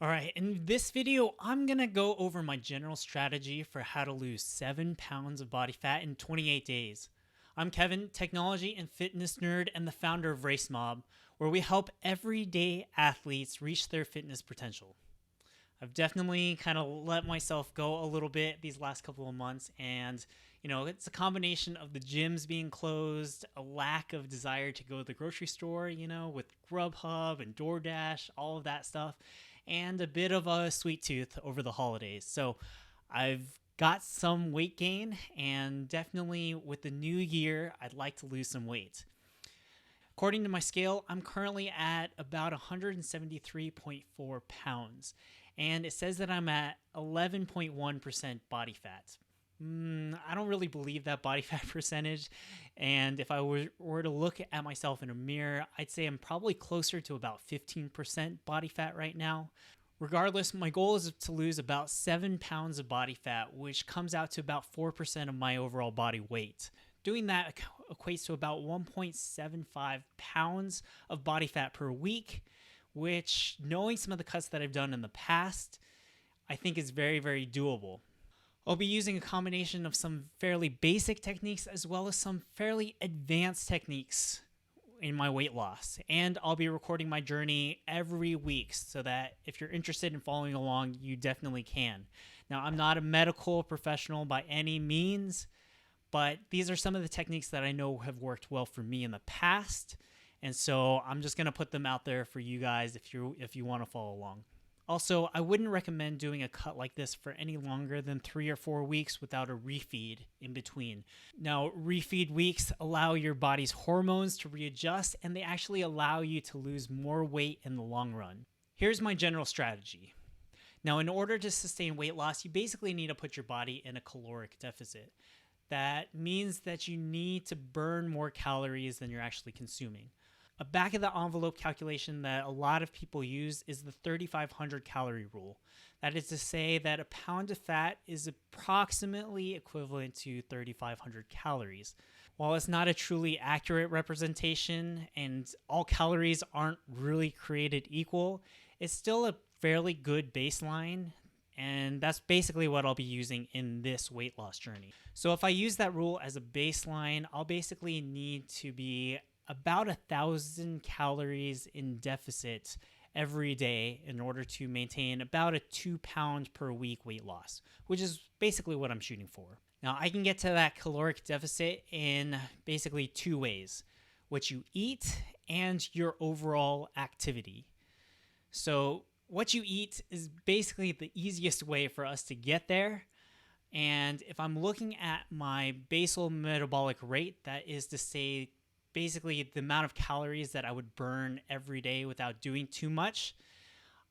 Alright, in this video, I'm gonna go over my general strategy for how to lose 7 pounds of body fat in 28 days. I'm Kevin, technology and fitness nerd and the founder of RaceMob, where we help everyday athletes reach their fitness potential. I've definitely kind of let myself go a little bit these last couple of months, and it's a combination of the gyms being closed, a lack of desire to go to the grocery store, with Grubhub and DoorDash, all of that stuff, and a bit of a sweet tooth over the holidays. So I've got some weight gain, and definitely with the new year, I'd like to lose some weight. According to my scale, I'm currently at about 173.4 pounds, and it says that I'm at 11.1% body fat. I don't really believe that body fat percentage, and if I were to look at myself in a mirror, I'd say I'm probably closer to about 15% body fat right now. Regardless, my goal is to lose about 7 pounds of body fat, which comes out to about 4% of my overall body weight. Doing that equates to about 1.75 pounds of body fat per week, which, knowing some of the cuts that I've done in the past, I think is very, very doable. I'll be using a combination of some fairly basic techniques as well as some fairly advanced techniques in my weight loss. And I'll be recording my journey every week so that if you're interested in following along, you definitely can. Now, I'm not a medical professional by any means, but these are some of the techniques that I know have worked well for me in the past. And so I'm just going to put them out there for you guys if you want to follow along. Also, I wouldn't recommend doing a cut like this for any longer than 3 or 4 weeks without a refeed in between. Now, refeed weeks allow your body's hormones to readjust, and they actually allow you to lose more weight in the long run. Here's my general strategy. Now, in order to sustain weight loss, you basically need to put your body in a caloric deficit. That means that you need to burn more calories than you're actually consuming. A back of the envelope calculation that a lot of people use is the 3,500 calorie rule. That is to say that a pound of fat is approximately equivalent to 3,500 calories. While it's not a truly accurate representation and all calories aren't really created equal, it's still a fairly good baseline. And that's basically what I'll be using in this weight loss journey. So if I use that rule as a baseline, I'll basically need to be about 1,000 calories in deficit every day in order to maintain about a 2 pound per week weight loss, which is basically what I'm shooting for. Now, I can get to that caloric deficit in basically 2 ways: what you eat and your overall activity. So what you eat is basically the easiest way for us to get there. And if I'm looking at my basal metabolic rate, that is to say, basically the amount of calories that I would burn every day without doing too much,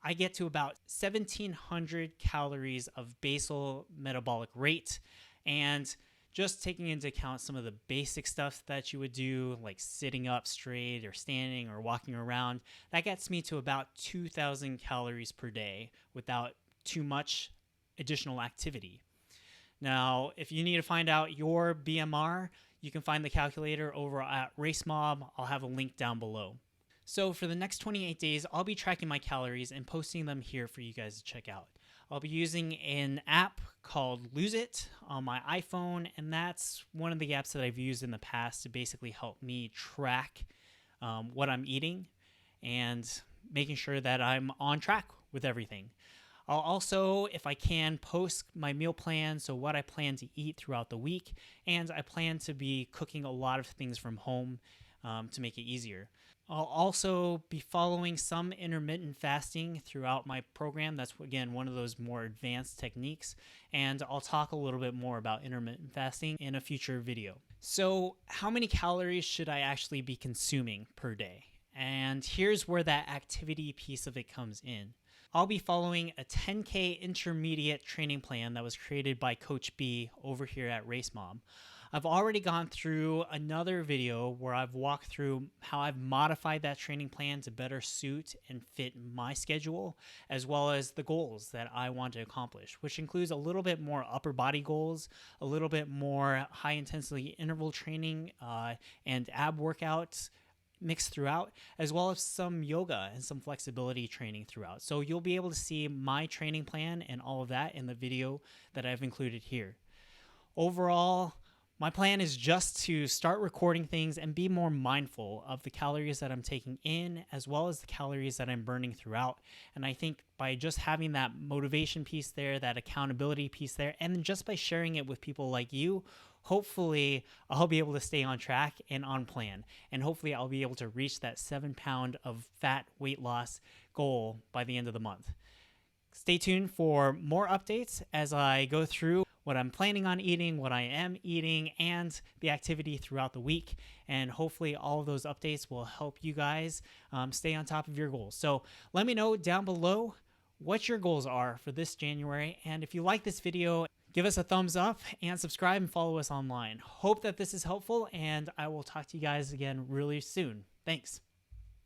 I get to about 1,700 calories of basal metabolic rate. And just taking into account some of the basic stuff that you would do, like sitting up straight or standing or walking around, that gets me to about 2,000 calories per day without too much additional activity. Now, if you need to find out your BMR, you can find the calculator over at RaceMob. I'll have a link down below. So for the next 28 days, I'll be tracking my calories and posting them here for you guys to check out. I'll be using an app called Lose It on my iPhone, and that's one of the apps that I've used in the past to basically help me track what I'm eating and making sure that I'm on track with everything. I'll also, if I can, post my meal plan, so what I plan to eat throughout the week, and I plan to be cooking a lot of things from home to make it easier. I'll also be following some intermittent fasting throughout my program. That's, again, one of those more advanced techniques, and I'll talk a little bit more about intermittent fasting in a future video. So how many calories should I actually be consuming per day? And here's where that activity piece of it comes in. I'll be following a 10K intermediate training plan that was created by Coach B over here at RaceMob. I've already gone through another video where I've walked through how I've modified that training plan to better suit and fit my schedule, as well as the goals that I want to accomplish, which includes a little bit more upper body goals, a little bit more high intensity interval training, and ab workouts, mixed throughout, as well as some yoga and some flexibility training throughout. So you'll be able to see my training plan and all of that in the video that I've included here. Overall, my plan is just to start recording things and be more mindful of the calories that I'm taking in, as well as the calories that I'm burning throughout. And I think by just having that motivation piece there, that accountability piece there, and just by sharing it with people like you, hopefully I'll be able to stay on track and on plan. And hopefully I'll be able to reach that 7 pound of fat weight loss goal by the end of the month. Stay tuned for more updates as I go through what I'm planning on eating, what I am eating, and the activity throughout the week. And hopefully all of those updates will help you guys stay on top of your goals. So let me know down below what your goals are for this January. And if you like this video, give us a thumbs up and subscribe and follow us online. Hope that this is helpful, and I will talk to you guys again really soon. Thanks.